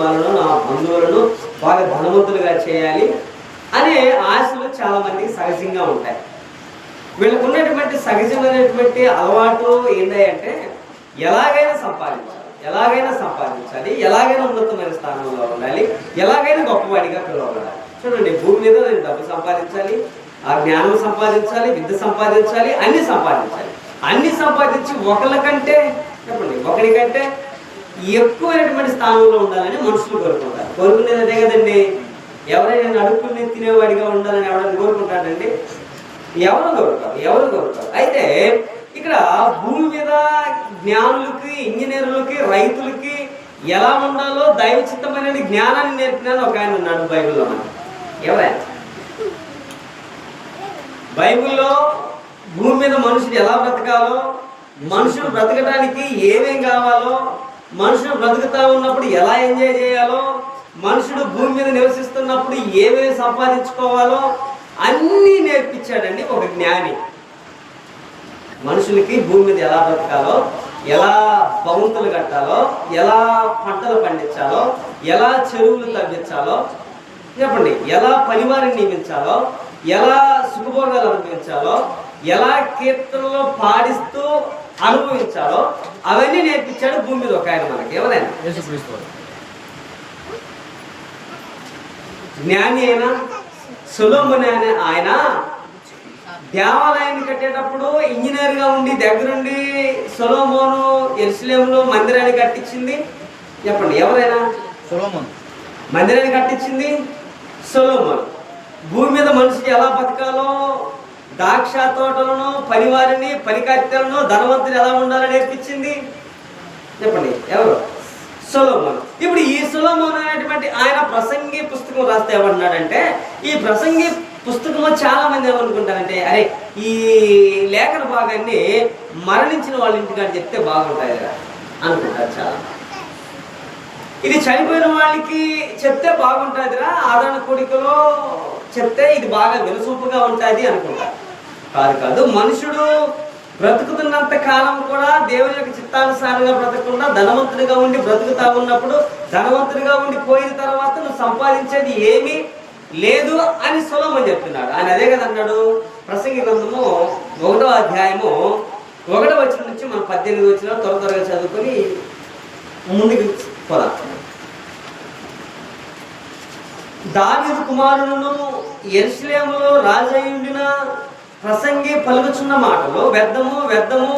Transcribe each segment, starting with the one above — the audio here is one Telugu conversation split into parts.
వాళ్ళను నా బంధువులను బాగా ధనవంతులుగా చేయాలి అనే ఆశలు చాలా మందికి సహజంగా ఉంటాయి. వీళ్ళకు ఉన్నటువంటి సహజమైనటువంటి అలవాటు ఏంటంటే ఎలాగైనా సంపాదించాలి, ఎలాగైనా ఉన్నతమైన స్థానంలో ఉండాలి, ఎలాగైనా గొప్పవాడిగా పిలవబడాలి. చూడండి, భూమి మీద నేను డబ్బు సంపాదించాలి, ఆ జ్ఞానం సంపాదించాలి, విద్య సంపాదించాలి, అన్ని సంపాదించి ఒకరికంటే ఎక్కువైనటువంటి స్థానంలో ఉండాలని మనుషులు కోరుకుంటారు. కోరుకునేది అదే కదండి. ఎవరైనా అడుక్కుని తినేవాడిగా ఉండాలని ఎవరైనా కోరుకుంటాడండి? ఎవరు కోరుతారు. అయితే ఇక్కడ భూమి మీద జ్ఞానులకి, ఇంజనీర్లకి, రైతులకి ఎలా ఉండాలో దైవచిత్తమైన జ్ఞానాన్ని నేర్పినాను ఒక ఆయన ఉన్నాడు బైబిల్లో. మనకి ఎవరైనా బైబిల్లో భూమి మీద మనుషులు ఎలా బ్రతకాలో, మనుషులు బ్రతకడానికి ఏమేం కావాలో, మనుషులు బ్రతుకుతా ఉన్నప్పుడు ఎలా ఎంజాయ్ చేయాలో, మనుషుడు భూమి మీద నివసిస్తున్నప్పుడు ఏమేమి సంపాదించుకోవాలో అన్నీ నేర్పించాడండి ఒక జ్ఞాని. మనుషులకి భూమి మీద ఎలా బ్రతకాలో, ఎలా భవంతులు కట్టాలో, ఎలా పంటలు పండించాలో, ఎలా చెరువులు తవ్వించాలో, చెప్పండి, ఎలా పనివారిని నియమించాలో, ఎలా సుఖభోగాలు అనుభవించాలో, ఎలా కీర్తనలో పాడిస్తూ అనుభవించాలో అవన్నీ నేర్పించాడు భూమి మీద ఒక ఆయన మనకి. ఎవరైనా జ్ఞాని అయినా సొలొమోను అనే ఆయన దేవాలయాన్ని కట్టేటప్పుడు ఇంజనీర్గా ఉండి దగ్గరుండి సొలొమోను యెరూషలేములో మందిరాన్ని కట్టించింది. చెప్పండి, ఎవరైనా? సొలొమోను మందిరాన్ని కట్టించింది సొలొమోను. భూమి మీద మనిషికి ఎలా బతకాలో, ద్రాక్ష తోటలను, పనివారిని, పనికత్తెలను, ధనవంతులు ఎలా ఉండాలని నేర్పించింది. చెప్పండి, ఎవరు? సొలొమోను. ఇప్పుడు ఈ సొలొమోను అనేటువంటి ఆయన ప్రసంగి పుస్తకం రాస్తే ఏమన్నాడంటే, ఈ ప్రసంగి పుస్తకంలో చాలా మంది ఏమనుకుంటారంటే, అరే ఈ లేఖన భాగాన్ని మరణించిన వాళ్ళ ఇంటికాడ చెప్తే బాగుంటుంది అనుకుంటారు చాలా. ఇది చనిపోయిన వాళ్ళకి చెప్తే బాగుంటుందిరా, ఆదరణ కోడికలో చెప్తే ఇది బాగా వినసూపుగా ఉంటుంది అనుకుంటారు. కాదు, మనుషుడు బ్రతుకుతున్నంత కాలం కూడా దేవుని యొక్క చిత్తానుసారంగా బ్రతకకుండా ధనవంతుడిగా ఉండి బ్రతుకుతా ఉన్నప్పుడు, ధనవంతుడిగా ఉండి పోయిన తర్వాత నువ్వు సంపాదించేది ఏమీ లేదు అని సొలొమోను చెప్తున్నాడు. ఆయన అదే కదా అన్నాడు. ప్రసంగి గ్రంథము 1వ అధ్యాయము 1వ వచనం నుంచి మనం 18 వచ్చిన త్వరగా చదువుకొని ముందుకు పోదాం. దావీదు కుమారులను యెరూషలేములో రాజయ్యుండిన ప్రసంగి పలుకుచున్న మాటలు వ్యర్థము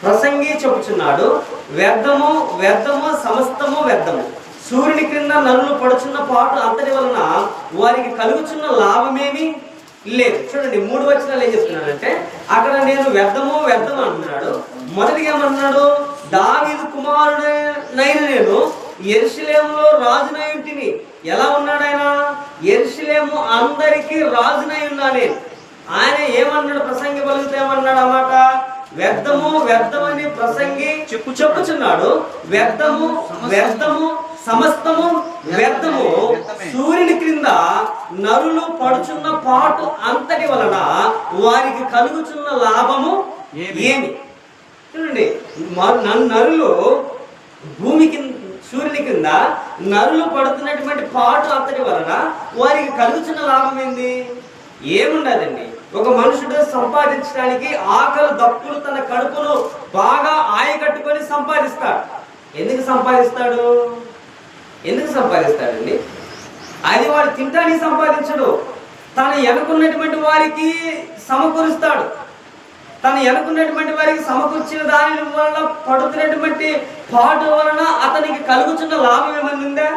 ప్రసంగి చెప్పుచున్నాడు. వ్యర్థము సమస్తము వ్యర్థము. సూర్యుని క్రింద నరులు పడుచున్న పాటు అంతటి వలన వారికి కలుగుచున్న లాభమేమి లేదు. చూడండి, 3 వచనాలు ఏం చెప్తున్నాడంటే, అక్కడ నేను వ్యర్థము అంటున్నాడు. మొదటిగా ఏమన్నాడు? దావీదు కుమారుడైన నేను యెరూషలేములో రాజునై ఉంటిని. ఎలా ఉన్నాడు ఆయన? యెరూషలేము అందరికీ రాజునై ఉన్నా నేను. ఆయన ఏమన్నాడు? ప్రసంగి పలుకుతే ఏమన్నాడు అన్నమాట? వ్యర్థమని ప్రసంగి చెప్పుచున్నాడు. వ్యర్థము సమస్తము వ్యర్థము. సూర్యుని క్రింద నరులు పడుచున్న పాటు అంతటి వలన వారికి కలుగుచున్న లాభము ఏమి? చూడండి, నరులు సూర్యుని కింద నరులు పడుతున్నటువంటి పాటు అంతటి వలన వారికి కలుగుచున్న లాభం ఏంది? ఏముండదండి. ఒక మనుషుడు సంపాదించడానికి ఆకలి దప్పులు తన కడుపును బాగా ఆయకట్టుకొని సంపాదిస్తాడు. ఎందుకు సంపాదిస్తాడండి? అది వాడు తింటానికి సంపాదించడు. తను ఎనుకున్నటువంటి వారికి సమకూరుస్తాడు. తను ఎనుకున్నటువంటి వారికి సమకూర్చిన దాని వల్ల పడుతున్నటువంటి పాటు వలన అతనికి కలుగుతున్న లాభం ఏమన్నా ఉందా?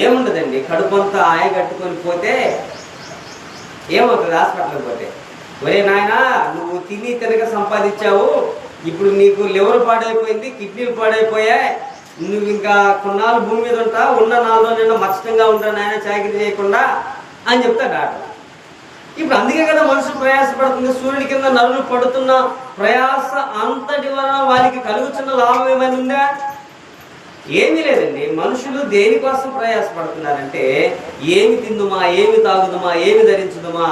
ఏముండదండి. కడుపంతా ఆయగట్టుకొని పోతే ఏమవుతుంది? హాస్పిటల్కి పోతే, ఒరే నాయనా నువ్వు తినక సంపాదించావు, ఇప్పుడు నీకు లివర్ పాడైపోయింది, కిడ్నీలు పాడైపోయాయి, నువ్వు ఇంకా కొన్నాళ్ళు భూమి మీద ఉంటా, ఉన్న 4 రోజులైనా మచ్చతంగా ఉంటా నాయన, చాకరీ చేయకుండా అని చెప్తాడు డాక్టర్. ఇప్పుడు అందుకే కదా మనుషులు ప్రయాసపడుతుంది. సూర్యుడి కింద నరులు పడుతున్న ప్రయాస అంతటి వలన వారికి కలుగుతున్న లాభం ఏమైనా ఉందా? ఏమీ లేదండి. మనుషులు దేనికోసం ప్రయాసపడుతున్నారంటే, ఏమి తిందుమా, ఏమి తాగుదుమా, ఏమి ధరించుదుమా,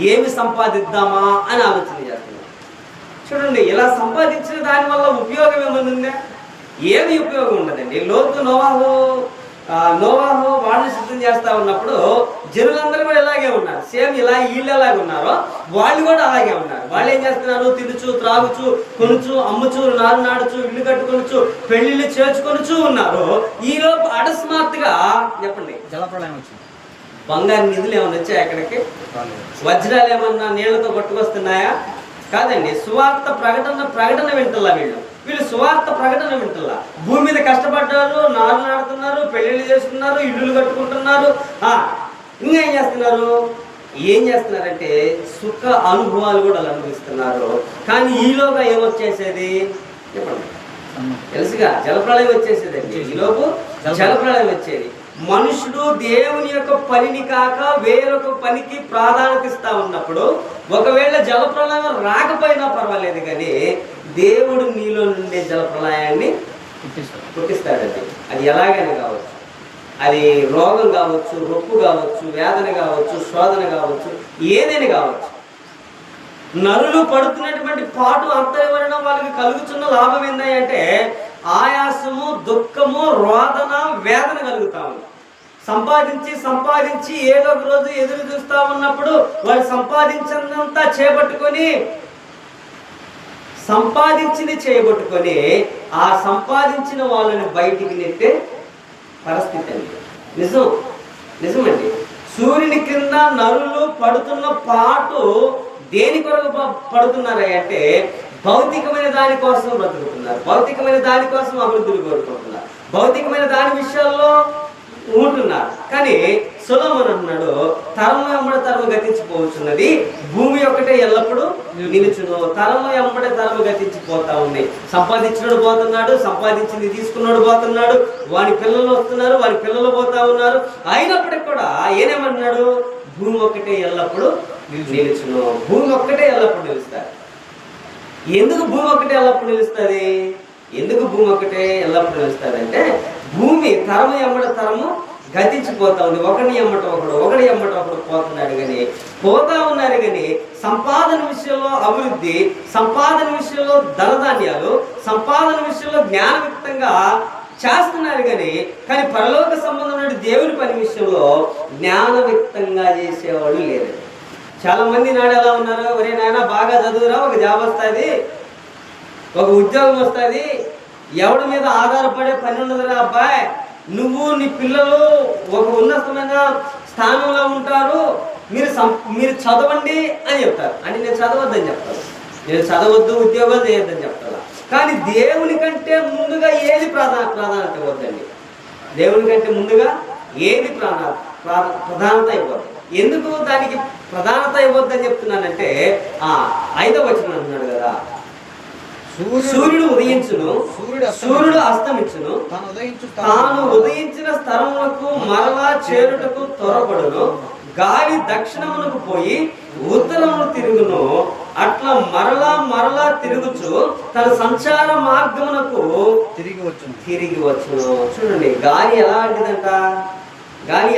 ఏమి సంపాదిద్దామా అని ఆలోచన చేస్తున్నారు. చూడండి, ఇలా సంపాదించిన దానివల్ల ఉపయోగం ఏమైనా ఉందా? ఏమి ఉపయోగం ఉండదండి. లోతు నోవాహు నోవాహు వాళ్ళని సిద్ధం చేస్తా ఉన్నప్పుడు జనులందరూ కూడా ఇలాగే ఉన్నారు. సేమ్ ఇలా వీళ్ళు ఎలాగే ఉన్నారో వాళ్ళు కూడా అలాగే ఉన్నారు. వాళ్ళు ఏం చేస్తున్నారు? తినుచు, త్రాగుచు, కొనుచు, అమ్ముచు, నాడుచు, ఇల్లు కట్టుకొనుచు, పెళ్లిళ్ళు చేర్చుకొనుచు ఉన్నారు. ఈలోపు అకస్మాత్తుగా చెప్పండి జలప్రళయం వచ్చింది. బంగారు నిధులు ఏమైనా వచ్చాయి అక్కడికి? వజ్రాలు ఏమన్నా నీళ్లతో కొట్టుకొస్తున్నాయా? కాదండి. సువార్త ప్రకటన వింటల్లా వీళ్ళు సువార్త ప్రకటన వింటల్లా. భూమి మీద కష్టపడ్డారు, నాడుతున్నారు, పెళ్లిళ్ళు చేసుకున్నారు, ఇల్లులు కట్టుకుంటున్నారు. ఇంకా ఏం చేస్తున్నారంటే సుఖ అనుభవాలు కూడా అనుభవిస్తున్నారు. కానీ ఈలోగా ఏమొచ్చేసేది చెప్పండి, తెలుసుగా జలప్రళయం వచ్చేసేదండి. ఈలోపు జలప్రళయం వచ్చేది. మనుషుడు దేవుని యొక్క పనిని కాక వేరొక పనికి ప్రాధాన్యత ఇస్తా ఉన్నప్పుడు ఒకవేళ జలప్రళయం రాకపోయినా పర్వాలేదు, కానీ దేవుడు నీలో నుండే జలప్రళయాన్ని పుట్టిస్తాడండి. అది ఎలాగైనా కావచ్చు, అది రోగం కావచ్చు, రొప్పు కావచ్చు, వేదన కావచ్చు, శోధన కావచ్చు, ఏదైనా కావచ్చు. నరులు పడుతున్నటువంటి పాటు అంతర్వలన వాళ్ళకి కలుగుతున్న లాభం ఏంటంటే ఆయాసము, దుఃఖము, రోదన, వేదన కలుగుతా ఉంది. సంపాదించి ఏదో ఒక రోజు ఎదురు చూస్తా ఉన్నప్పుడు వాళ్ళు సంపాదించినంతా చేయబట్టుకొని ఆ సంపాదించిన వాళ్ళని బయటికి నెట్టే పరిస్థితి అండి. నిజమండి. సూర్యుని కింద నరులు పడుతున్న పాటు దేని కొరకు పడుతున్నారా అంటే భౌతికమైన దానికోసం బ్రతుకుతున్నారు, భౌతికమైన దానికోసం అభివృద్ధిని కోరుకుంటున్నారు, భౌతికమైన దాని విషయాల్లో ఉంటున్నారు. కానీ సొలొమోను అంటున్నాడు, తరము వెంబడి తరము గతించిపోతున్నది, భూమి ఒక్కటే ఎల్లప్పుడూ నిలుచును. తరము వెంబడి తరము గతించిపోతా ఉంది. సంపాదించినోడు పోతున్నాడు, సంపాదించింది తీసుకున్నాడు పోతున్నాడు, వాని పిల్లలు వస్తున్నారు, వాని పిల్లలు పోతా ఉన్నారు. అయినప్పటికి కూడా ఏనేమన్నాడు? భూమి ఒక్కటే ఎల్లప్పుడూ నిలుచును. భూమి ఒక్కటే ఎల్లప్పుడు నిలుస్తారు. ఎందుకు భూమి ఒక్కటే ఎల్లప్పుడు నిలుస్తుంది? అంటే భూమి తరము ఎమ్మట తరము గతించిపోతా ఉంది. ఒకడిని ఎమ్మట ఒకడు పోతున్నాడు, కానీ పోతా ఉన్నారు. కానీ సంపాదన విషయంలో అభివృద్ధి, సంపాదన విషయంలో ధనధాన్యాలు, సంపాదన విషయంలో జ్ఞానయుక్తంగా చేస్తున్నారు. కానీ పరలోక సంబంధమైన దేవుని పని విషయంలో జ్ఞానయుక్తంగా చేసేవాళ్ళు లేరు. చాలా మంది నాడు ఎలా ఉన్నారు? ఒరే నాయన బాగా చదువురా, ఒక జాబ్ వస్తుంది, ఒక ఉద్యోగం వస్తుంది, ఎవడి మీద ఆధారపడే పని ఉండదురా అబ్బాయి, నువ్వు నీ పిల్లలు ఒక ఉన్నతమైన స్థానంలో ఉంటారు, మీరు చదవండి అని చెప్తారు. అంటే నేను చదవద్దని చెప్తాను, నేను చదవద్దు, ఉద్యోగం చేయొద్దని చెప్తాను. కానీ దేవుని కంటే ముందుగా ఏది ప్రాధాన్యత ఇవ్వద్దండి. దేవుని కంటే ముందుగా ఏది ప్రధానత ఇవ్వద్దు. ఎందుకు దానికి ప్రధానత ఇవ్వద్దని చెప్తున్నానంటే 5వ వచనం అంటున్నాడు కదా, సూర్యుడు ఉదయించును, సూర్యుడు అస్తమించును, తాను ఉదయించిన స్థలములకు మరలా చేరుటకు త్వరపడును, గాలి దక్షిణమునకు పోయి ఉత్తరమును తిరుగును, అట్లా మరలా తిరుగుచు తన సంచార మార్గమునకు తిరిగి వచ్చును. చూడండి, గాలి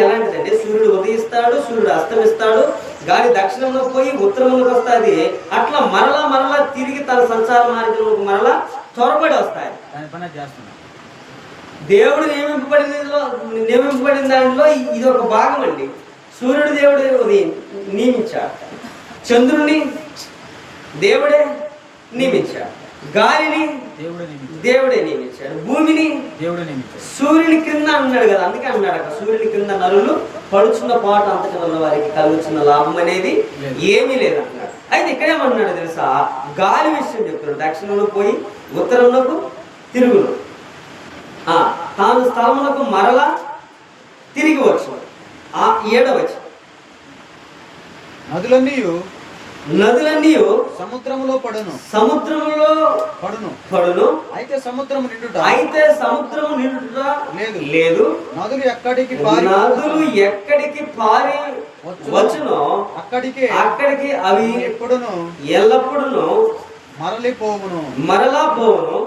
ఎలాంటిదంటే సూర్యుడు ఉదయిస్తాడు, సూర్యుడు అస్తమిస్తాడు, గాలి దక్షిణంలో పోయి ఉత్తరంలోకి వస్తుంది. అట్లా మరలా తిరిగి తన సంచార మార్గంలోకి మరలా త్వరపడి వస్తాయి. దేవుడు నియమింపబడిన దాంట్లో ఇది ఒక భాగం అండి. సూర్యుడు దేవుడు నియమించాడు, చంద్రుని దేవుడే నియమించాడు, గాలిని దేవుడే నియమించాడు, భూమిని దేవుడే నియమించాడు, సూర్యుని క్రింద అన్నాడు కదా. అందుకే అన్నాడు అక్కడ, సూర్యుని క్రింద నరులు పడుచున్న పాటు అంతటా ఉన్న వారికి కలుగుతున్న లాభం అనేది ఏమీ లేదు అన్నాడు. అయితే ఇక్కడేమన్నాడు తెలుసా? గాలి విషయం చెప్తున్నాడు. దక్షిణంలో పోయి ఉత్తరంలోకి తిరుగును, తాను స్థలములకు మరలా తిరిగి వచ్చు. 7వ వచనం, నదులన్నీ సముద్రములో పడును అయితే సముద్రము నిండుట లేదు. నదులు ఎక్కడికి పారి వచ్చునో అక్కడికి అవి ఎల్లప్పుడూ మరలా పోవును.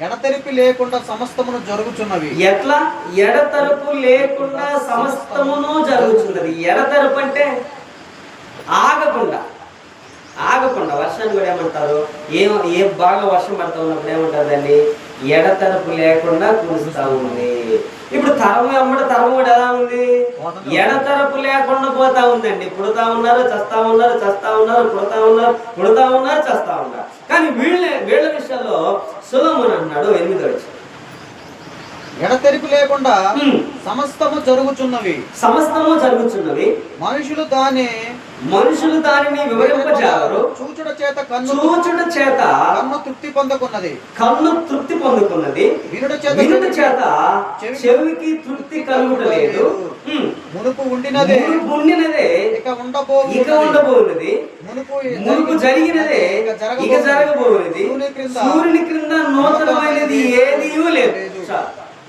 ఎడతెరిపి లేకుండా సమస్తమును జరుగుచున్నవి. ఎట్లా? ఎడతెరపు లేకుండా సమస్తమును జరుగుతున్నది. ఎడతెరపు అంటే ఆగకుండా. వర్షాన్ని కూడా ఏమంటారు? ఏ బాగా వర్షం పడతా ఉన్నప్పుడు ఏమంటారు? దాన్ని ఎడతెరపు లేకుండా కురుస్తా ఉంది. ఇప్పుడు తరం వెంబడి తరం కూడా ఎలా ఉంది? ఎడతరపు లేకుండా పోతా ఉందండి. పుడతా ఉన్నారు, చస్తా ఉన్నారు, చస్తా ఉన్నారు, పుడతా ఉన్నారు, పుడతా ఉన్నారు, చస్తా ఉన్నారు. కానీ వీళ్ళ విషయంలో సొలొమోను అన్నాడు 8వ వచనం, ఎడతెరిపి లేకుండా సమస్తము జరుగుచున్నవి. మనుషులు దానిని వివరింపజాలరు. చూచుట చేత కన్ను తృప్తి పొందుకున్నది. వినుట చేత చెవికి తృప్తి కలుగుటలేదు. మునుపు ఉండినదే ఇక ఉండబోవున్నది. మునుపు జరిగినదే ఇక జరగబోవున్నది. సూర్యుని క్రింద నూతనమైనది ఏదీ లేదు.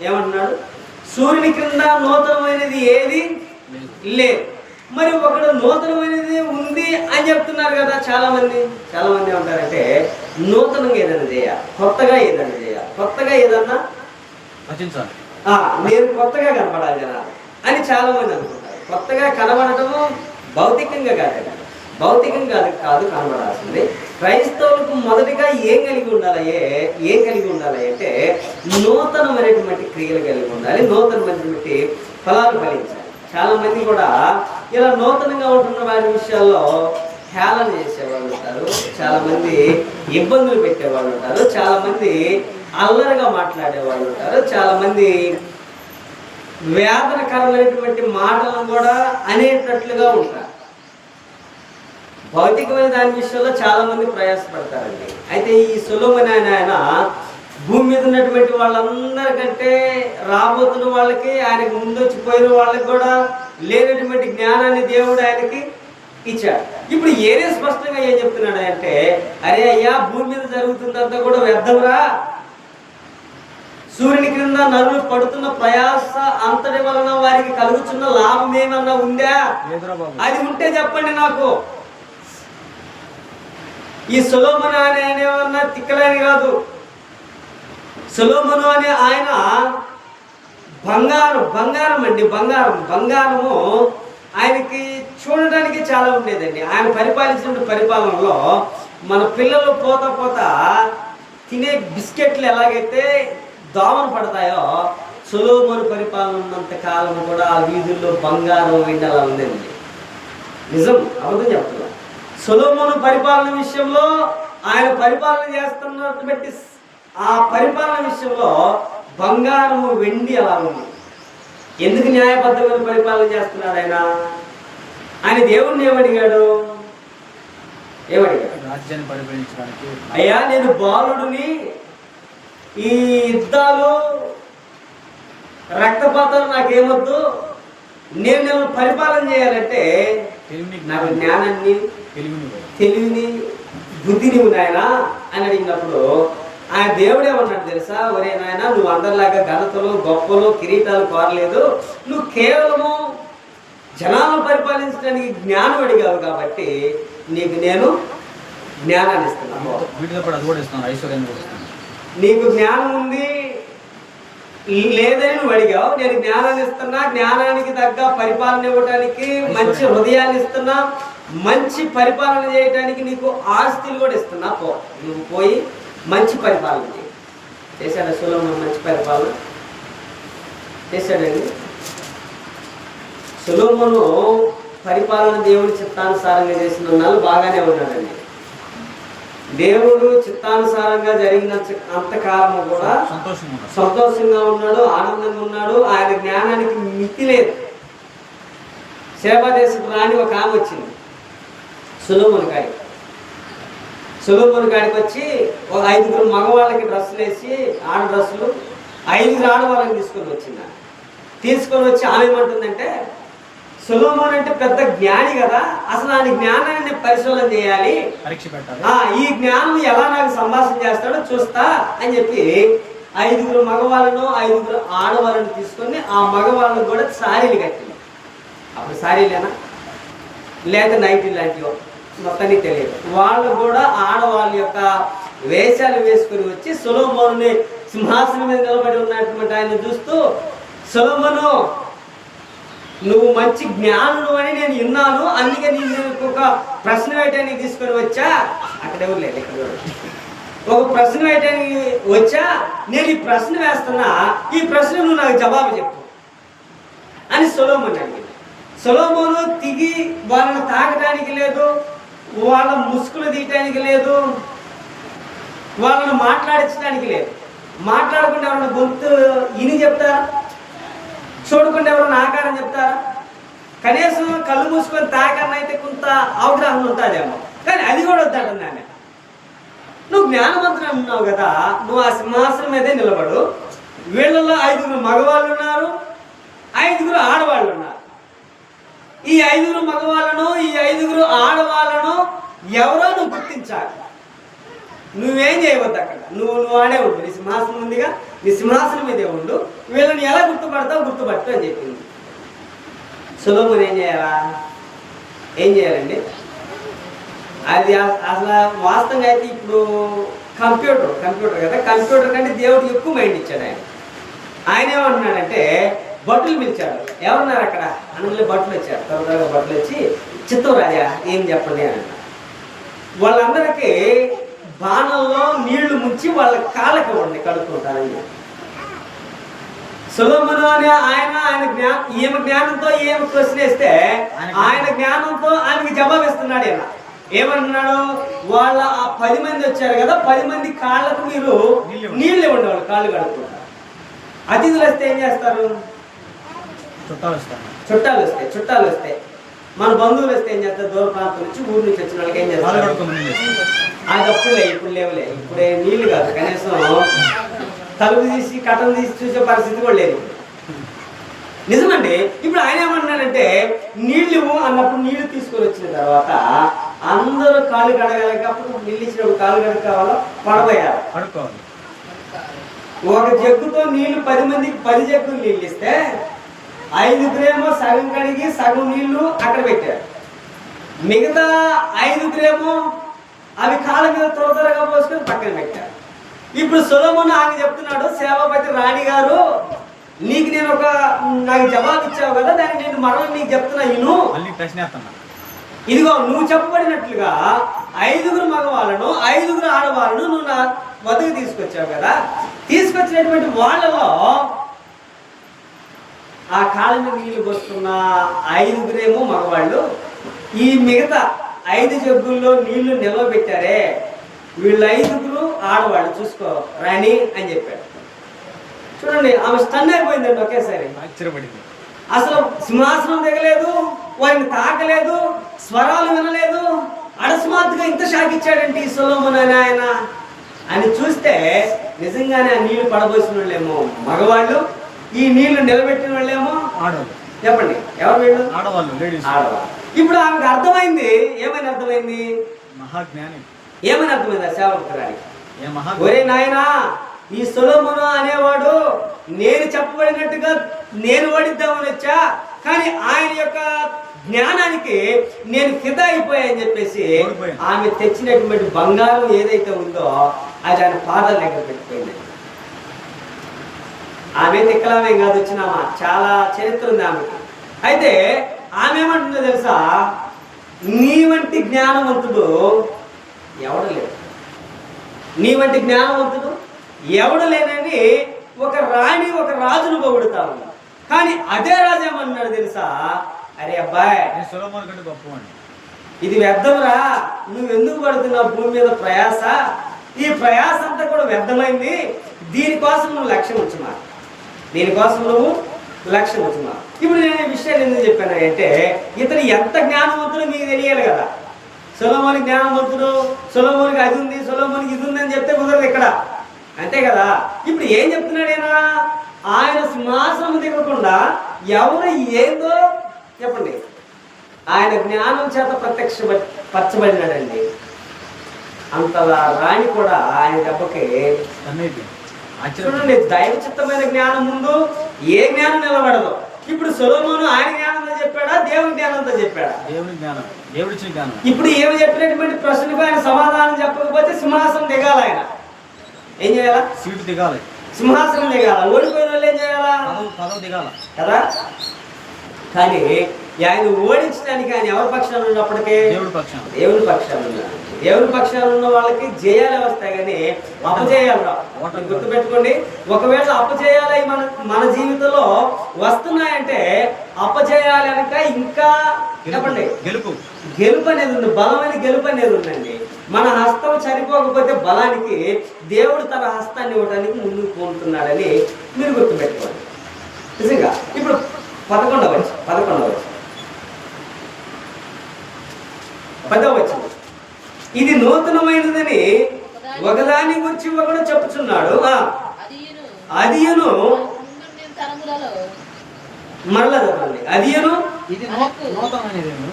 ఏమంటున్నాడు? సూర్యుని క్రింద నూతనమైనది ఏది లేదు. మరి ఒకడు నూతనమైనది ఉంది అని చెప్తున్నారు కదా. చాలా మంది ఏమంటారంటే నూతనంగా ఏదైనా చేయాలి, కొత్తగా ఏదైనా చేయాలి, కొత్తగా ఏదన్నా నేను కొత్తగా కనపడాలి జనాలు అని చాలా మంది అనుకుంటారు. కొత్తగా కనబడటము భౌతికంగా కాదు కనబడాల్సింది. క్రైస్తవులకు మొదటిగా ఏం కలిగి ఉండాలి అంటే నూతనమైనటువంటి క్రియలు కలిగి ఉండాలి, నూతనమైనటువంటి ఫలాలు ఫలించాలి. చాలా మంది కూడా ఇలా నూతనంగా ఉంటున్న వారి విషయాల్లో హేళన చేసేవాళ్ళు ఉంటారు, చాలా మంది ఇబ్బందులు పెట్టేవాళ్ళు ఉంటారు, చాలా మంది అల్లరిగా మాట్లాడేవాళ్ళు ఉంటారు, చాలా మంది వేదనకరమైనటువంటి మాటలను కూడా అనేటట్లుగా ఉంటారు. భౌతికమైన దాని విషయంలో చాలా మంది ప్రయాసపడతారండి. అయితే ఈ సొలొమోను ఆయన భూమి మీద ఉన్నటువంటి వాళ్ళందరికంటే రాబోతున్న వాళ్ళకి, ఆయనకు ముందు వచ్చిపోయిన వాళ్ళకి కూడా లేనటువంటి జ్ఞానాన్ని దేవుడు ఆయనకి ఇచ్చాడు. ఇప్పుడు ఏరే స్పష్టంగా ఏం చెప్తున్నాడు అంటే, అరే అయ్యా, భూమి మీద జరుగుతుందంతా కూడా వ్యర్థంరా. సూర్యుని క్రింద నరులు పడుతున్న ప్రయాస అంతటి వలన వారికి కలుగుతున్న లాభం ఏమన్నా ఉందా? అది ఉంటే చెప్పండి నాకు. ఈ సొలొమోను ఆయన ఏమన్నా తిక్కలేని కాదు. సొలొమోను అనే ఆయన బంగారము ఆయనకి చూడడానికి చాలా ఉండేదండి. ఆయన పరిపాలించిన పరిపాలనలో మన పిల్లలు పోత తినే బిస్కెట్లు ఎలాగైతే దోమలు పడతాయో, సొలొమోను పరిపాలన ఉన్నంత కాలం కూడా ఆ వీధుల్లో బంగారం వెండి అలా ఉందండి. నిజం, అబద్ధం చెప్తున్నా. సొలొమోను పరిపాలన విషయంలో ఆయన పరిపాలన చేస్తున్నట్టు బట్టి ఆ పరిపాలన విషయంలో బంగారము వెండి అలా ఉంది. ఎందుకు న్యాయబద్ధమైన పరిపాలన చేస్తున్నాడు ఆయన దేవుణ్ణి ఏమడిగాడు? రాజ్యాన్ని పరిపాలించడానికి, అయ్యా నేను బాలుడిని, ఈ యుద్ధాలు రక్తపాతాలు నాకేమొద్దు, నేను పరిపాలన చేయాలంటే నాకు జ్ఞానాన్ని, తెలివిని, బుద్ధిని నాయనా అని అడిగినప్పుడు ఆయన దేవుడు ఏమన్నాడు తెలుసా? ఒరే నాయన, నువ్వు అందరిలాగా ఘనతలు, గొప్పలు, కిరీటాలు కోరలేదు. నువ్వు కేవలము జనాలను పరిపాలించడానికి జ్ఞానం అడిగావు కాబట్టి నీకు నేను జ్ఞానాన్ని ఇస్తున్నాను. నీకు జ్ఞానం ఉంది లేదని నువ్వు అడిగావు, నేను జ్ఞానాన్ని ఇస్తున్నా. జ్ఞానానికి తగ్గ పరిపాలన ఇవ్వడానికి మంచి హృదయాన్ని ఇస్తున్నా, మంచి పరిపాలన చేయడానికి నీకు ఆస్తులు కూడా ఇస్తున్నా. నువ్వు పోయి మంచి పరిపాలన చేశాడు. సొలొమోను మంచి పరిపాలన చేశాడండి. సొలొమోను పరిపాలన దేవుడి చిత్తానుసారంగా చేసిన వాళ్ళు బాగానే ఉన్నాడండి. దేవుడు చిత్తానుసారంగా జరిగిన అంతకాలము కూడా సంతోషంగా ఉన్నాడు, ఆనందంగా ఉన్నాడు. ఆయన జ్ఞానానికి మితి లేదు. సేవాదేశపు రాణి ఒక ఆమె వచ్చింది సొలొమోను కాడికి వచ్చి ఒక 5 మగవాళ్ళకి డ్రెస్సులు వేసి, ఆడ డ్రెస్సులు 5 ఆడవాళ్ళని తీసుకొని వచ్చి ఆమె ఏమంటుందంటే, సొలొమోను అంటే పెద్ద జ్ఞాని కదా, అసలు ఆయన జ్ఞానాన్ని పరిశోధన చేయాలి, ఈ జ్ఞానం ఎలా నాకు సంభాషణ చేస్తాడో చూస్తా అని చెప్పి 5 మగవాళ్ళను 5 ఆడవాళ్ళను తీసుకొని ఆ మగవాళ్ళను కూడా సారీలు కట్టింది. అప్పుడు సారీలేనా లేక నైట్ లాంటివో మొత్తానికి తెలియదు. వాళ్ళు కూడా ఆడవాళ్ళ యొక్క వేషాలు వేసుకుని వచ్చి సొలొమోనుని సింహాసనం మీద నిలబడి ఉన్నటువంటి ఆయన చూస్తూ, సొలొమోను నువ్వు మంచి జ్ఞానుడు అని నేను విన్నాను, అందుకే నేను ఒక ప్రశ్న వేయటానికి తీసుకొని వచ్చా. అక్కడ ఎవరు లేదు, ఇక్కడ ఒక ప్రశ్న వేయడానికి వచ్చా, నేను ఈ ప్రశ్న వేస్తున్నా, ఈ ప్రశ్న నువ్వు నాకు జవాబు చెప్పు అని సొలొమోను అడిగింది. సొలొమోను తిగి వాళ్ళని తాకడానికి లేదు, వాళ్ళ ముసుగులు తీయటానికి లేదు, వాళ్ళని మాట్లాడించడానికి లేదు. మాట్లాడకుండా ఎవరైనా గొంతు ఇని చెప్తారా? చూడకుండా ఎవరైనా ఆకారం చెప్తారా? కనీసం కళ్ళు మూసుకొని తాకన్నా అయితే కొంత అవగాహన ఉంటుందేమో, కానీ అది కూడా వద్దంటుంది ఆమె. నువ్వు జ్ఞానవంతుడు అన్నావు కదా, నువ్వు ఆ సింహాసనం మీదే నిలబడు. వీళ్ళల్లో 5 మగవాళ్ళు ఉన్నారు, 5 ఆడవాళ్ళు ఉన్నారు. ఈ 5 మగవాళ్ళను, ఈ 5 ఆడవాళ్ళను ఎవరో నువ్వు గుర్తించాలి. నువ్వేం చేయవద్దు అక్కడ, నువ్వు ఆడే ఉండు. నీ సింహాసనం ఉందిగా, నీ సింహాసనం మీదే ఉండు. వీళ్ళని ఎలా గుర్తుపడతావు గుర్తుపట్టు అని చెప్పింది. సొలొమోను ఏం చేయాలండి? అది అసలు వాస్తవంగా అయితే ఇప్పుడు కంప్యూటర్ కదా, కంప్యూటర్ కంటే దేవుడు ఎక్కువ మైండ్ ఇచ్చాడు ఆయన ఏమంటున్నాడంటే, భటులు పిలిచాడు. ఎవరున్నారు అక్కడ అనగా భటులు వచ్చారు. త్వరగా భటులు వచ్చి, చిత్తం రాజా ఏం చెప్పండి అని. వాళ్ళందరికీ బాణంలో నీళ్లు ముంచి వాళ్ళ కాళ్ళకి ఉండి కడుక్కుంటారని. సొలొమోను అనే ఈమె జ్ఞానంతో ఏమి ప్రశ్న వేస్తే ఆయన జ్ఞానంతో ఆయనకి జవాబిస్తున్నాడు. ఏమంటున్నాడు? వాళ్ళ ఆ 10 మంది వచ్చారు కదా, 10 మంది కాళ్ళకు మీరు నీళ్ళు ఇవ్వండి, వాళ్ళు కాళ్ళు కడుక్కుంటారు. అతిథులు వస్తే ఏం చేస్తారు? చుట్టాలు వస్తాయి. మన బంధువులు వస్తే ఏం చేస్తారు? దూర ప్రాంతం నుంచి, ఊరు నుంచి వచ్చిన వాళ్ళకి ఏం చేస్తారు? అది అప్పుడులే, ఇప్పుడు లేవులే. ఇప్పుడే నీళ్లు కాదు, కనీసం తలుపు తీసి కట్టలు తీసి చూసే పరిస్థితి కూడా లేదు. నిజమండి. ఇప్పుడు ఆయన ఏమన్నాడంటే, నీళ్ళు అన్నప్పుడు నీళ్లు తీసుకొని వచ్చిన తర్వాత అందరూ కాళ్ళు కడగాలి. అప్పుడు నీళ్ళు ఇచ్చినప్పుడు కాళ్ళు కడుక్కోవాలో పడబోయారు. ఒక జగ్గుతో నీళ్లు 10 మందికి 10 జగ్గులు నీళ్ళు ఇస్తే 5 సగం కడిగి సగం నీళ్లు అక్కడ పెట్టారు. మిగతా 5 అవి కాళ్ళ మీద త్వరగా పోసుకొని పక్కన పెట్టారు. ఇప్పుడు సొలొమోను ఆమె చెప్తున్నాడు, సేవాపతి రాణి గారు, నీకు నేను నాకు జవాబు ఇచ్చావు కదా, దాన్ని నేను మరలా నీకు చెప్తున్నా. ఇదిగో నువ్వు చెప్పబడినట్లుగా 5 మగవాళ్ళను 5 ఆడవాళ్ళను నువ్వు నా వద్దకు తీసుకొచ్చావు కదా, తీసుకొచ్చినటువంటి వాళ్ళలో ఆ కాళ్ళ మీద నీళ్లు పోస్తున్న 5 మగవాళ్ళు, ఈ మిగతా 5 జగ్గుల్లో నీళ్లు నిలవబెట్టారే, వీళ్ళు 5 ఆడవాళ్ళు, చూసుకో రాణి అని చెప్పాడు. చూడండి, ఆమె స్టన్ అయిపోయిందండి ఒకేసారి. అసలు సింహాసనం దిగలేదు, వారిని తాకలేదు, స్వరాలు వినలేదు, అడస్మాత్తుగా ఇంత షాక్ ఇచ్చాడంటే ఈ సొలొమోను ఆయన అని చూస్తే నిజంగానే ఆ నీళ్లు పడబోసిన వాళ్ళేమో మగవాళ్ళు, ఈ నీళ్లు నిలబెట్టిన వాళ్ళేమో ఆడవాళ్ళు. చెప్పండి, ఎవరు వీళ్ళు? ఆడవాళ్ళు. ఇప్పుడు ఆమెకు అర్థమైంది. ఏమైనా అర్థమైంది? మహాజ్ఞాని. ఏమని అర్థమైంది ఆ సేవకురానికి? ఒరే నాయనా, ఈ సొలొమోను అనేవాడు నేను చెప్పబడినట్టుగా నేను ఓడిద్దామని వచ్చా, కానీ ఆయన యొక్క జ్ఞానానికి నేను ఫిదా అయిపోయాని చెప్పేసి ఆమె తెచ్చినటువంటి బంగారం ఏదైతే ఉందో అది ఆయన పాదాల దగ్గర పెట్టిపోయింది. ఆమె తిక్కలామేం కాదు, వచ్చినామా, చాలా చరిత్ర ఉంది ఆమెకి. అయితే ఆమె ఏమంటుందో తెలుసా? నీ వంటి జ్ఞానవంతుడు ఎవడు లేడు, నీ వంటి జ్ఞానవంతుడు ఎవడు లేనని ఒక రాణి ఒక రాజును పొగుడుతా ఉంది. కానీ అదే రాజు ఏమన్నాడు తెలుసా? అరే అబ్బాయి, సొలొమోను కంటే గొప్పవాడు, ఇది వ్యర్థమురా, నువ్వు ఎందుకు పడుతున్నావు భూమి మీద ప్రయాస? ఈ ప్రయాస అంతా కూడా వ్యర్థమైంది. దీనికోసం నువ్వు లక్ష్యం వచ్చుమా, దీనికోసం నువ్వు లక్ష్యం వచ్చుమా. ఇప్పుడు నేను ఈ విషయాన్ని ఎందుకు చెప్పాను అంటే, ఇతను ఎంత జ్ఞానవంతుడో మీకు తెలియాలి కదా. సొలొమోను జ్ఞానవంతుడు, సొలొమోనుకి అది ఉంది, సొలొమోనుకి ఇది ఉంది అని చెప్తే కుదరదు ఇక్కడ, అంతే కదా. ఇప్పుడు ఏం చెప్తున్నాడైనా? ఆయన సింహాసనం దిగకుండా ఎవరు ఏందో చెప్పండి, ఆయన జ్ఞానం చేత పరచబడినాడండి. అంతలా రాణి కూడా ఆయన దెబ్బకి చూడండి, దైవచిత్తమైన జ్ఞానం ముందు ఏ జ్ఞానం నిలబడదు. ఇప్పుడు సొలొమోను ఆయన జ్ఞానంతో చెప్పాడా, దేవుని జ్ఞానంతో చెప్పాడా? దేవుని జ్ఞానం, దేవుడిచ్చిన జ్ఞానం. ఇప్పుడు ఏమి చెప్పినటువంటి ప్రశ్నకు ఆయన సమాధానం చెప్పకపోతే సింహాసనం దిగాలి. ఆయన ఏం చేయాలా? సీటు దిగాలి, సింహాసనం దిగాల. ఓడిపోయిన వాళ్ళు ఏం చేయాలా? పదవి దిగాల కదా. కానీ ఆయన ఓడించడానికి ఆయన ఎవరి పక్షాన ఉన్నప్పటికీ దేవుడి పక్షాన. దేవుని పక్షాన ఉన్నాడు. దేవుని పక్షాన ఉన్న వాళ్ళకి జయాలే వస్తాయి కానీ అపజయాలు రావు. గుర్తుపెట్టుకోండి, ఒకవేళ అపజయాలు మన జీవితంలో వస్తున్నాయంటే అపజయాలు కనుక ఇంకా చెప్పండి గెలుపు అనేది ఉంది, బలమైన గెలుపు అనేది ఉందండి. మన హస్తం సరిపోకపోతే బలానికి దేవుడు తన హస్తాన్ని ఇవ్వడానికి ముందుకు పోతున్నాడని మీరు గుర్తుపెట్టుకోండి. నిజంగా ఇప్పుడు 11వ వచనం ఇది నూతనమైనదని ఒకదాని గురించి ఒకడు చెప్పుచున్నాడు. అదియును మరలా చదవండి. అదియును ఇది నూతనమైనదేను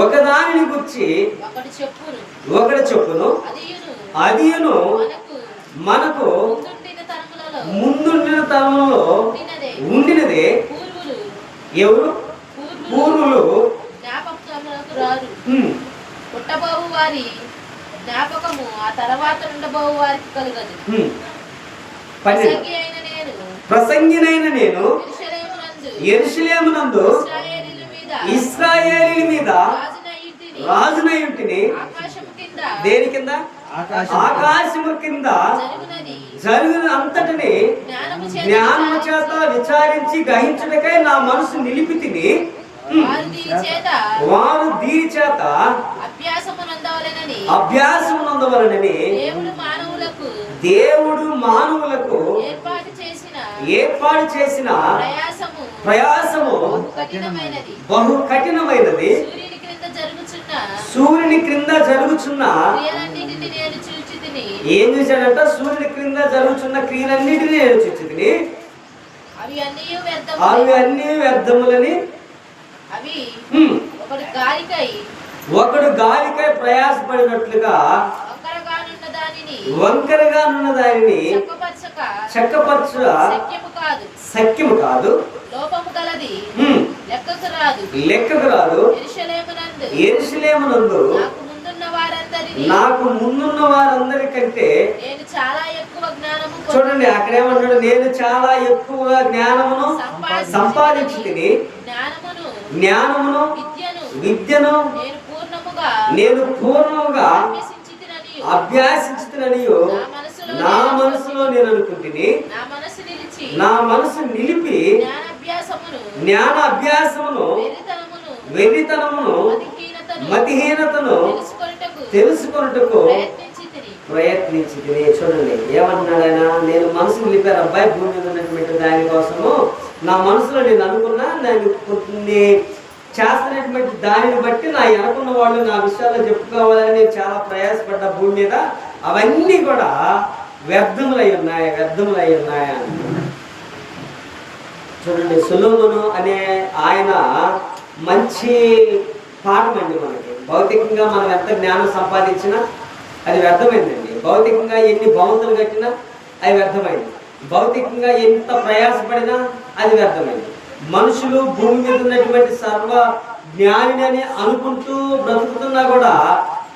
ఒకదానిని గుర్చి ఒకటి చెప్పును. అదియును మనకు ముందుండిన తరంలో ఉండినదే. ఎవరు? పూర్వులు పుట్టబోవు వారి జ్ఞాపకము ఆ తర్వాత ఉండబోవు వారికి కలుగదు. ప్రసంగినైన నేను యెరూషలేమునందు ఇశ్రాయేలీయుల మీద రాజునయుంటిని. దేని కింద? ఆకాశము కింద జరుగున అంతటిని జ్ఞానము చేత విచారించి గ్రహించుటకై నా మనసు నిలిపి తిని వారు దీని చేత అభ్యాసమునందవలనని దేవుడు మానవులకు ఏర్పాటు చేసిన ప్రయాసము బహు కఠినమైనది. సూర్యుని క్రింద జరుగుచున్న ఏం చూశాడంట? సూర్యుని క్రింద జరుగుతున్న క్రియలన్నిటిని నేను చూచితిని, అవి అన్ని వ్యర్థములని. ఒకడు గాలికై ప్రయాసపడినట్లుగా వంకరగా నున్న దానిని చక్కపరచ సఖ్యము కాదు, లెక్కకు రాదు. యెరూషలేమునందు నాకు ముందున్న వారందరికంటే చూడండి, అక్కడేమన్నాడు? నేను చాలా ఎక్కువ జ్ఞానమును సంపాదించి జ్ఞానమును విద్యను నేను పూర్ణముగా అభ్యాసించునని నా మనసులో నేను అనుకుంటుని. నా మనసు నిలిపి జ్ఞాన అభ్యాసమును వెర్రితనమును మతిహీనతను తెలుసుకొనుటకు ప్రయత్నించి. చూడండి ఏమంటున్నాడు ఆయన? నేను మనసు నిలిపారు అబ్బాయి భూమి మీద ఉన్నటువంటి దానికోసము. నా మనసులో నేను అనుకున్నా, నేను కొన్ని చేస్తున్నటువంటి దానిని బట్టి నా అనుకున్న వాళ్ళు నా విషయాల్లో చెప్పుకోవాలని నేను చాలా ప్రయాసపడ్డా భూమి మీద. అవన్నీ కూడా వ్యర్థములై ఉన్నాయా? చూడండి, సొలొమోను అనే ఆయన మంచి పాఠం అండి మనకి. భౌతికంగా మనం ఎంత జ్ఞానం సంపాదించినా అది వ్యర్థమైందండి. భౌతికంగా ఎన్ని భవంతులు కట్టినా అది వ్యర్థమైంది. భౌతికంగా ఎంత ప్రయాసపడినా అది వ్యర్థమైంది. మనుషులు భూమి మీద ఉన్నటువంటి సర్వ జ్ఞానిని అని అనుకుంటూ బ్రతుకుతున్నా కూడా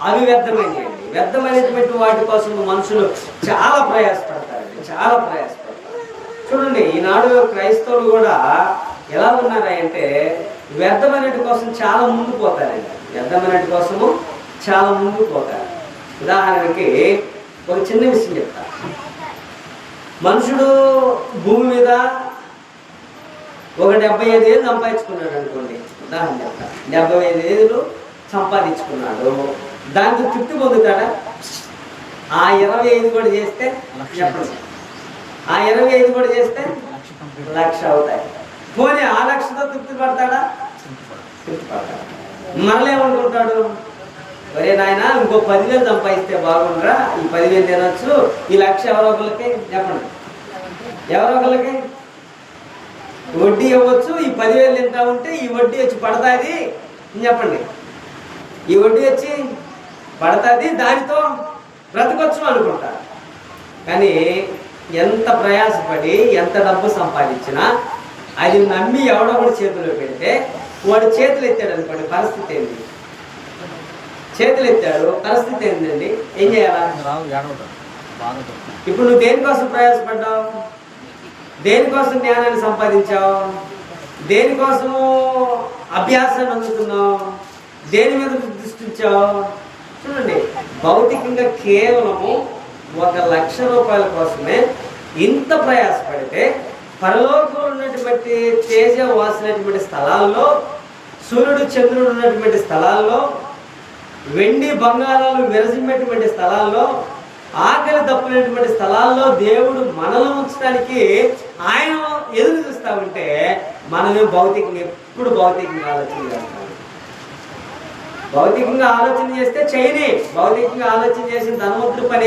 అవి వ్యర్థమైనవి. వ్యర్థమైనటువంటి వాటి కోసం మనుషులు చాలా ప్రయాసపడతారండి, చాలా ప్రయాసపడతారు. చూడండి, ఈనాడు క్రైస్తవులు కూడా ఎలా ఉన్నారంటే వ్యర్థమైనటి కోసం చాలా ముందుకు పోతారండి. వ్యర్థమైనటి కోసము చాలా ముందుకు పోతారు. ఉదాహరణకి ఒక చిన్న విషయం చెప్తా. మనుషుడు భూమి మీద ఒక 75 ఏళ్ళు సంపాదించుకున్నాడు అనుకోండి. ఉదాహరణ చెప్తా, 75 ఏళ్ళు సంపాదించుకున్నాడు. దాంతో తృప్తి పొందుతాడా? ఆ 25 కూడా చేస్తే చెప్పండి, ఆ 25 కూడా చేస్తే 1,00,000 అవుతాయి. పోనీ ఆ 1,00,000తో తృప్తి పడతాడా? తృప్తి పడతాడు. మరలేమనుకుంటాడు? ఒరే నాయన, ఇంకో 10,000 సంపాదిస్తే బాగుండరా, ఈ 10,000 తినొచ్చు, ఈ 1,00,000 ఎవరో ఒకరికి చెప్పండి, ఎవరో ఒకరికి వడ్డీ ఇవ్వచ్చు, ఈ 10,000 ఎంత ఉంటే ఈ వడ్డీ వచ్చి పడుతుంది చెప్పండి, ఈ వడ్డీ వచ్చి పడుతుంది, దానితో బ్రతకొచ్చు అనుకుంటారు. కానీ ఎంత ప్రయాసపడి ఎంత డబ్బు సంపాదించినా అది నమ్మి ఎవడో కూడా చేతిలో పెడితే వాడు చేతులు ఎత్తాడు అనుకోండి, పరిస్థితి ఏంటి? చేతులు ఎత్తాడు, పరిస్థితి ఏంటండి? ఏం చేయాలా? ఇప్పుడు నువ్వు దేనికోసం ప్రయాసపడ్డావు? దేనికోసం జ్ఞానాన్ని సంపాదించావు? దేనికోసము అభ్యాసాన్ని అందుతున్నావు? దేని మీద దృష్టించావు? చూడండి, భౌతికంగా కేవలము 1,00,000 రూపాయల కోసమే ఇంత ప్రయాసపడితే పరలోకంలో ఉన్నటువంటి తేజ వాసినటువంటి స్థలాల్లో, సూర్యుడు చంద్రుడు ఉన్నటువంటి స్థలాల్లో, వెండి బంగారాలు విరజిమ్మేటువంటి స్థలాల్లో, ఆకలి తప్పినటువంటి స్థలాల్లో దేవుడు మనల్ని ఉంచడానికి ఆయన ఎదురు చూస్తా ఉంటే మనమే భౌతికంగా ఎప్పుడు భౌతికంగా ఆలోచన చేస్తాం. భౌతికంగా ఆలోచన చేస్తే చేయని, భౌతికంగా ఆలోచన చేసిన ధనవంతుడి పని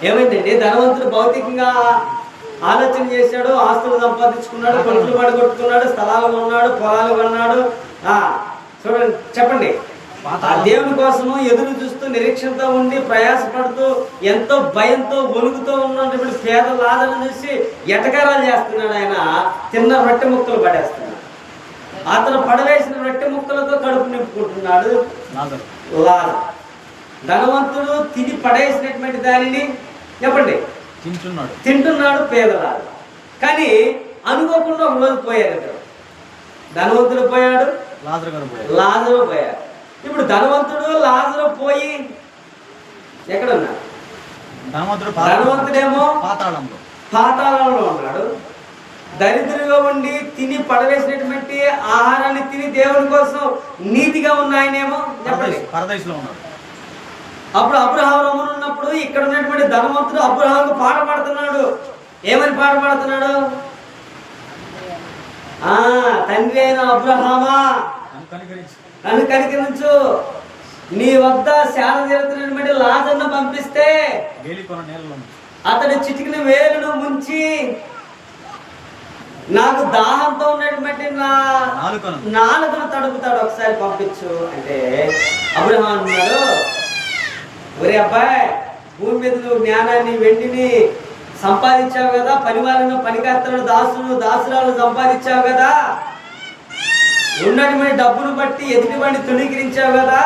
ఏమైందండి? ధనవంతుడు భౌతికంగా ఆలోచన చేశాడు, ఆస్తులు సంపాదించుకున్నాడు, కొనుక్కులు పడగొట్టుకున్నాడు, స్థలాలు కొన్నాడు, పొలాలు కొన్నాడు. చూడండి, చెప్పండి, ఆ దేవుని కోసము ఎదురు చూస్తూ నిరీక్షణతో ఉండి ప్రయాసపడుతూ ఎంతో భయంతో వణుకుతూ ఉన్నటువంటి పేద లాదను చూసి ఎటకారాలు చేస్తున్నాడు. ఆయన తిన్న రొట్టె ముక్కలు పడేస్తున్నాడు. అతను పడవేసిన రొట్టె ముక్కలతో కడుపు నింపుకుంటున్నాడు లాజరు. ధనవంతుడు తిని పడేసినటువంటి దానిని చెప్పండి తింటున్నాడు పేదలాడు. కానీ అనుకోకుండా ఒక రోజు పోయారు. ధనవంతుడు పోయాడు, లాజరు పోయాడు. ఇప్పుడు ధనవంతుడు లాజరు పోయి ఎక్కడున్నాడు? ధనవంతుడేమో పాతాళంలో ఉన్నాడు. దరిద్రుగా ఉండి తిని పడవేసినటువంటి ఆహారాన్ని తిని దేవుని కోసం నీతిగా ఉన్న ఆయనేమో చెప్పండి పరదేశంలో ఉన్నాడు. అప్పుడు అబ్రహాము ఉన్నప్పుడు ఇక్కడ ఉన్నటువంటి ధనవంతుడు అబ్రహాముకు పాట పాడుతున్నాడు. ఏమని పాట పాడుతున్నాడు? తండ్రి అయిన అబ్రహామా, నన్ను కనికరించు, నీ వద్ద శాల తీరుతున్నటువంటి లాజరును పంపిస్తే అతడు చిటికిన వేలును ముంచి నాకు దాహంతో ఉన్నటువంటి నా నాలుకను తడుపుతాడు, ఒకసారి పంపించు అంటే అబ్రహాము అన్నాడు, ఒరే అబ్బాయి, భూమి మీద నువ్వు జ్ఞానాన్ని వెండిని సంపాదించావు కదా, పనివాళ్ళను పనికర్తలను దాసురాలను సంపాదించావు కదా, ఉన్నటువంటి డబ్బును బట్టి ఎదుటివాడిని తుణీకరించావు కదా,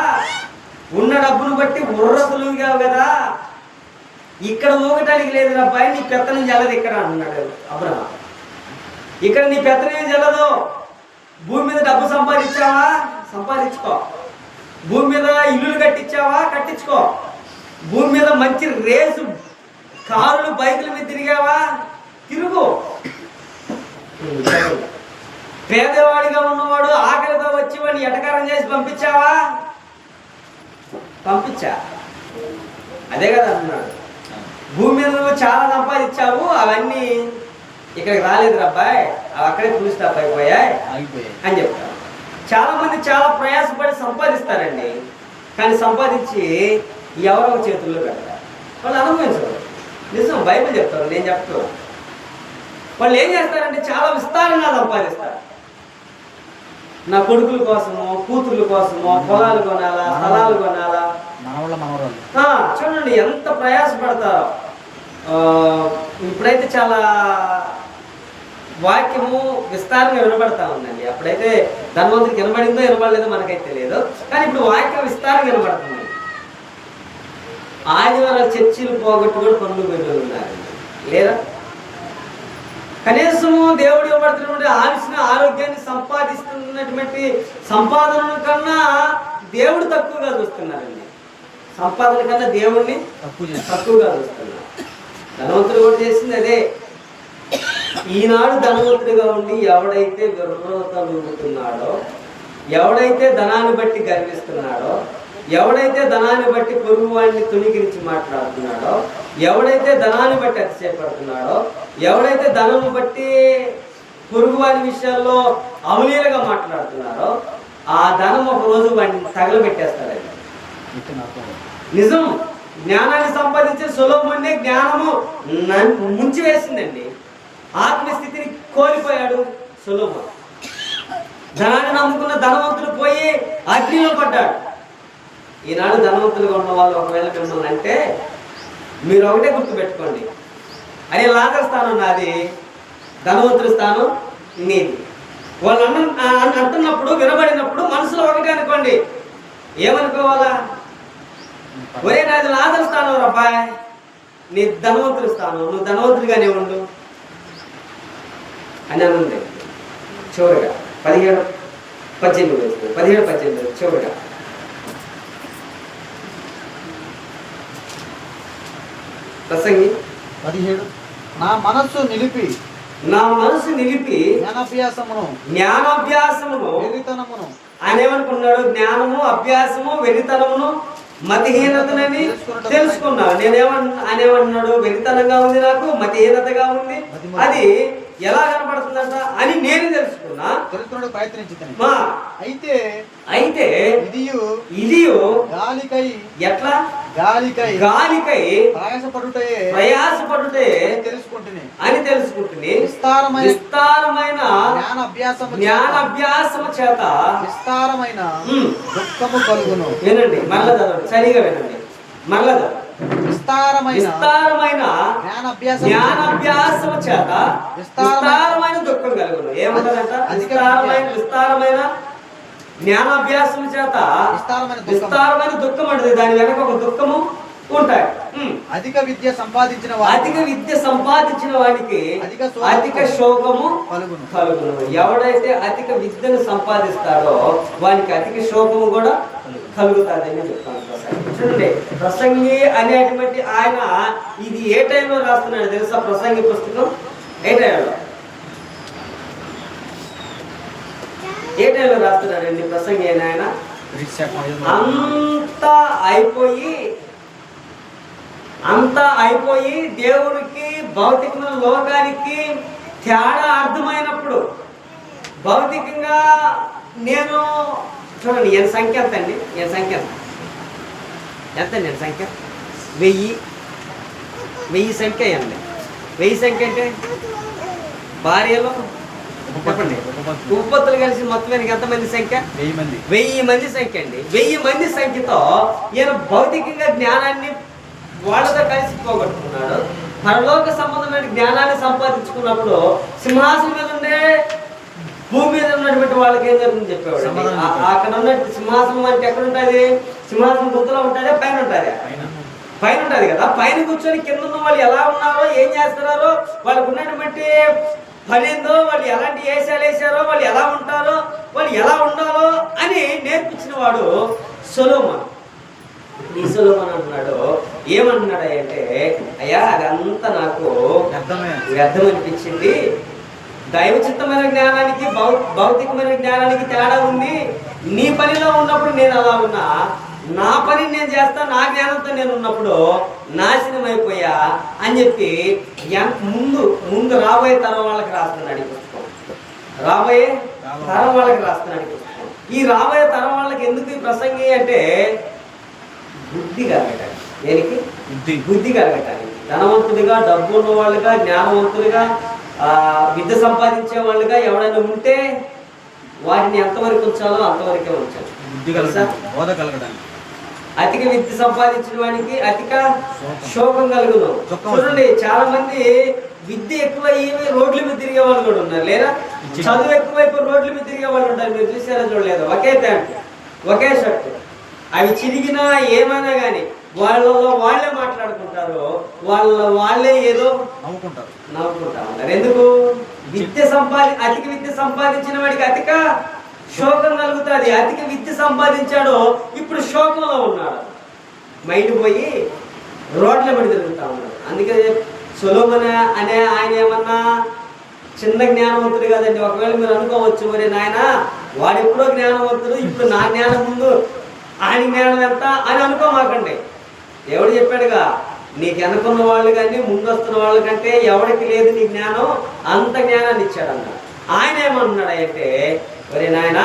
ఉన్న డబ్బును బట్టి ఉర్ర సులువుగావు కదా, ఇక్కడ ఊగటానికి లేదు అబ్బాయి, నీ పెత్తనం చెల్లదు ఇక్కడ అన్నాడు అబ్రహాము. ఇక్కడ నీ పెత్తనం చెల్లదు. భూమి మీద డబ్బు సంపాదించావా, సంపాదించుకో. భూమి మీద ఇల్లులు కట్టించావా, కట్టించుకో. భూమి మీద మంచి రేసు కారులు బైకుల మీద తిరిగావా, తిరుగు. పేదవాడిగా ఉన్నవాడు ఆకలితో వచ్చి వాడిని ఎటకారం చేసి పంపించావా, పంపించా. అదే కదా అన్నాడు. భూమి మీద నువ్వు చాలా సంపాదించావు, అవన్నీ ఇక్కడికి రాలేదు అబ్బాయి, అవి అక్కడే ఫుల్ స్టాప్ అయిపోయాయి అని చెప్తారు. చాలా మంది చాలా ప్రయాసపడి సంపాదిస్తారండి, కానీ సంపాదించి ఎవరో చేతుల్లో పెడతారు. వాళ్ళు అనుభవించరు. నిజం, బైబిల్ చెప్తారు, నేను చెప్తాను. వాళ్ళు ఏం చేస్తారంటే చాలా విస్తారంగా సంపాదిస్తారు. నా కొడుకుల కోసమో కూతుర్ల కోసమో పొలాలు కొనాలా, స్థలాలు కొనాలా. చూడండి ఎంత ప్రయాసపడతారో. ఇప్పుడైతే చాలా వాక్యము విస్తారంగా వినబడతా ఉందండి. అప్పుడైతే ధనవంతుడికి వినబడిందో వినబడలేదో మనకైతే తెలియదు, కానీ ఇప్పుడు వాక్యం విస్తారంగా వినబడుతుంది. ఆదివారం చర్చిలు పోగొట్టుకొని పనులు పెరుగుతూ ఉన్నారు లేదా? కనీసము దేవుడు ఇవ్వబడుతున్నటువంటి ఆయుష్ని ఆరోగ్యాన్ని సంపాదిస్తున్నటువంటి సంపాదన కన్నా దేవుడు తక్కువగా చూస్తున్నారండి. సంపాదన కన్నా దేవుడిని తక్కువగా చూస్తున్నారు. ధనవంతుడు కూడా చేసింది అదే. ఈనాడు ధనవంతుడిగా ఉండి ఎవడైతే విర్రోతలుగుతున్నాడో, ఎవడైతే ధనాన్ని బట్టి గర్విస్తున్నాడో, ఎవడైతే ధనాన్ని బట్టి పొరుగు వాడిని తుణీకరించి మాట్లాడుతున్నాడో, ఎవడైతే ధనాన్ని బట్టి అతిశయపడుతున్నాడో, ఎవడైతే ధనం బట్టి పొరుగు వాడి విషయాల్లో అవలీలగా మాట్లాడుతున్నారో, ఆ ధనం ఒక రోజు వాడిని తగలబెట్టేస్తాడండి. నిజం, జ్ఞానాన్ని సంపాదించే సొలొమోనే జ్ఞానము ముంచి వేసిందండి. ఆత్మస్థితిని కోల్పోయాడు సొలొమోను. ధనాన్ని నమ్ముకున్న ధనవంతుడు పోయి అగ్నిలో పడ్డాడు. ఈనాడు ధనవంతులుగా ఉన్న వాళ్ళు ఒకవేళ మిమ్మల్ని అంటే మీరు ఒకటే గుర్తుపెట్టుకోండి, అరే లాజరు స్థానం నాది, ధనవంతుడి స్థానం నీది. వాళ్ళు అంటున్నప్పుడు వినబడినప్పుడు మనసులో ఒకటే అనుకోండి. ఏమనుకోవాలా? ఒరే నాది లాజరు స్థానం రబ్బాయ్, నీ ధనవంతుడి స్థానం, నువ్వు ధనవంతుడిగానే ఉండు అని అనుంది. చివరిగా 17-18 చివరిగా ప్రసంగి 17 నా మనస్సు నిలిపి జ్ఞానాభ్యాసమును వెర్రితనమును ఆయన ఏమనుకున్నాడు? జ్ఞానము, అభ్యాసము, వెర్రితనమును, మతిహీనతనని తెలుసుకున్నాడు. ఆయన ఏమన్నాడు? వెర్రితనంగా ఉంది, నాకు మతిహీనతగా ఉంది, అది ఎలా కనపడుతుందంట అని నేను తెలుసుకున్నా, తెలుసుకున్నాడు, ప్రయత్నించుతాను. అయితే ఇదియు గాలికై ఎట్లా గాలికై ప్రయాసపడుటే అని తెలుసుకుంటుంది. విస్తారమైన జ్ఞానాభ్యాసము చేత విస్తారమైన దుఃఖము కలుగును. వినండి, మరలా చదవండి, సరిగా వినండి, మరలా చదవండి. విస్తారమైన జ్ఞానాభ్యాసము చేత విస్తారమైన దుఃఖం కలుగును. ఏమంటారంట? విస్తారమైన జ్ఞానాభ్యాసం చేత విస్తారమైన దుఃఖం అంటది. దాని వెనక ఒక దుఃఖము ఉంటాయి. అధిక విద్య సంపాదించిన వాడికి అధిక శోకము కలుగును. ఎవడైతే అధిక విద్యను సంపాదిస్తాడో వానికి అధిక శోకము కూడా కలుగుతాడని చెప్తాను. చూడండి, ప్రసంగి అనేటువంటి ఆయన ఇది ఏ టైంలో రాస్తున్నాడు తెలుసా? ప్రసంగి పుస్తకం ఏ టైంలో రాస్తున్నాడండి ప్రసంగి అయిన ఆయన? అంతా అయిపోయి దేవుడికి భౌతికమైన లోకానికి తేడా అర్థమైనప్పుడు, భౌతికంగా నేను చూడండి ఎంత సంఖ్య ఎంత అండి, ఎంత సంఖ్య ఎంతండి, ఎంత సంఖ్య 1000 సంఖ్య అండి. 1000 సంఖ్య అంటే భార్యలో చెప్పండి, ఉపపత్తులు కలిసి మొత్తం ఎంతమంది సంఖ్య? 1000 మంది సంఖ్య అండి. 1000 మంది సంఖ్యతో ఈయన భౌతికంగా జ్ఞానాన్ని వాళ్ళతో కలిసి పోగొట్టుకున్నాడు. పరలోక సంబంధమైన జ్ఞానాన్ని సంపాదించుకున్నప్పుడు సింహాసనం మీద ఉండే భూమి మీద ఉన్నటువంటి వాళ్ళకి ఏం జరుగుతుంది చెప్పేవాడు. అక్కడ ఉన్న సింహాసనం అంటే ఎక్కడ ఉంటుంది? సింహాసనం గుర్తులో ఉంటుంది, పైన ఉంటుంది. పైన ఉంటుంది కదా, పైన కూర్చొని కింద ఉన్న వాళ్ళు ఎలా ఉన్నారో, ఏం చేస్తున్నారో, వాళ్ళకు ఉన్నటువంటి పని ఏందో, వాళ్ళు ఎలాంటి వేషాలు వేసారో, వాళ్ళు ఎలా ఉంటారో, వాళ్ళు ఎలా ఉండాలో అని నేర్పించిన వాడు సొలొమోను. ఈ సొలొమోను అంటున్నాడు, ఏమంటున్నాడు అంటే, అయ్యా అదంతా నాకు వ్యర్థం అనిపించింది. దైవచిత్తమైన జ్ఞానానికి భౌతికమైన జ్ఞానానికి తేడా ఉంది. నీ పనిలో ఉన్నప్పుడు నేను అలా ఉన్నా, నా పని నేను చేస్తా, నా జ్ఞానంతో నేను ఉన్నప్పుడు నాశనం అయిపోయా అని చెప్పి ముందు రాబోయే తరం వాళ్ళకి రాస్తున్నాడు ఈ పుస్తకం. రాబోయే తరం వాళ్ళకి రాస్తున్నాడు ఈ పుస్తకం. ఈ రాబోయే తరం వాళ్ళకి ఎందుకు ఈ ప్రసంగి అంటే బుద్ధి కలగటానికి. దేనికి? బుద్ధి కలగటానికి. ధనవంతుడిగా, డబ్బు ఉన్న వాళ్ళుగా, జ్ఞానవంతులుగా, విద్య సంపాదించే వాళ్ళుగా ఎవరైనా ఉంటే వాటిని ఎంతవరకు ఉంచాలో అంతవరకే ఉంచాలి. అధిక విద్య సంపాదించిన వాడికి అధిక శోకం కలుగును. చూడండి, చాలా మంది విద్య ఎక్కువ రోడ్ల మీద తిరిగే వాళ్ళు కూడా ఉన్నారు, లేదా చదువు ఎక్కువైపోయి రోడ్ల మీద తిరిగే వాళ్ళు ఉంటారు. మీరు చూసారా చూడలేదు? ఒకే ప్యాంట్, ఒకే షర్ట్, అవి చిరిగినా ఏమైనా కానీ వాళ్ళలో వాళ్ళే మాట్లాడుకుంటారు, వాళ్ళే ఏదో నవ్వుకుంటా ఉంటారు. ఎందుకు? అధిక విద్య సంపాదించిన వాడికి అధిక శోకం కలుగుతుంది. అధిక విద్య సంపాదించాడు, ఇప్పుడు శోకంలో ఉన్నాడు, మైండ్ పోయి రోడ్ల పడి తిరుగుతా ఉన్నాడు. అందుకే సొలొమోను అనే ఆయన ఏమన్నా చిన్న జ్ఞానవంతుడు కాదండి. ఒకవేళ మీరు అనుకోవచ్చు, మరి నాయన వాడు ఎప్పుడో జ్ఞానవంతుడు, ఇప్పుడు నా జ్ఞానం ముందు ఆయన జ్ఞానం ఎంత అని అనుకోమాకండి. ఎవడు చెప్పాడుగా, నీకు వెనుకున్న వాళ్ళు కానీ ముందు వస్తున్న వాళ్ళ కంటే ఎవరికి లేదు నీ జ్ఞానం, అంత జ్ఞానాన్ని ఇచ్చాడన్న. ఆయన ఏమన్నాడు అంటే, మరి నాయన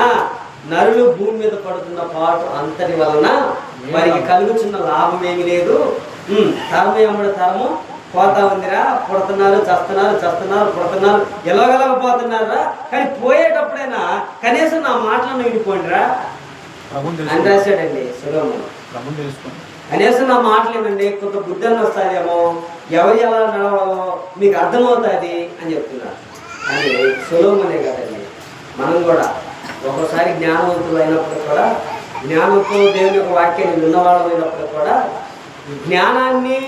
నరులు భూమి మీద పడుతున్న పాటు అంతటి వలన వారికి కలుగుతున్న లాభం ఏమి లేదు. తరము ఏమడు తరము పోతా ఉందిరా, పుడుతున్నారు, చస్తున్నారు, పుడుతున్నారు, ఎలాగలగపోతున్నారా, కానీ పోయేటప్పుడైనా కనీసం నా మాటలను వినిపోండిరా అని రాశాడండి సొలొమోను. కనీసం నా మాటలు ఏమండి, కొంత బుద్ధి అని వస్తుందేమో, ఎవరు ఎలా నడవాలో మీకు అర్థమవుతుంది అని చెప్తున్నారు. అని సొలొమోనే కాదండి, మనం కూడా ఒక్కోసారి జ్ఞానవంతులు అయినప్పుడు కూడా జ్ఞానంతో దేవుని యొక్క వాక్యాన్ని విన్నవాళ్ళమైనప్పుడు కూడా జ్ఞానాన్ని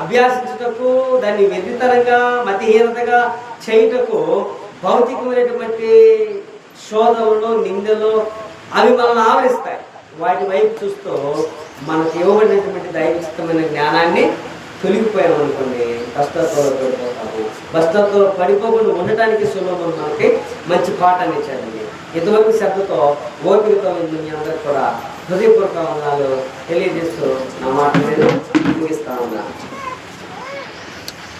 అభ్యాసించుటకు, దాన్ని వ్యతితరంగా మతిహీనతగా చేయుటకు భౌతికమైనటువంటి శోధనలు, నిందలు అవి మనల్ని ఆవరిస్తాయి. వాటి వైపు చూస్తూ మనకు ఇవ్వబడినటువంటి దైవికమైన జ్ఞానాన్ని తొలగిపోయాం అనుకోండి, కష్టత్వంలో పడిపోతాము. కష్టత్వంలో పడిపోకుండా ఉండటానికి సులభం మనకి మంచి పాఠాన్ని ఇచ్చాడండి. ఇంతవరకు శ్రద్ధతో ఓపికతో మీ అందరికి కూడా హృదయపూర్వక వందనాలు తెలియజేస్తూ నా మాట నేను ముగిస్తా ఉన్నాను.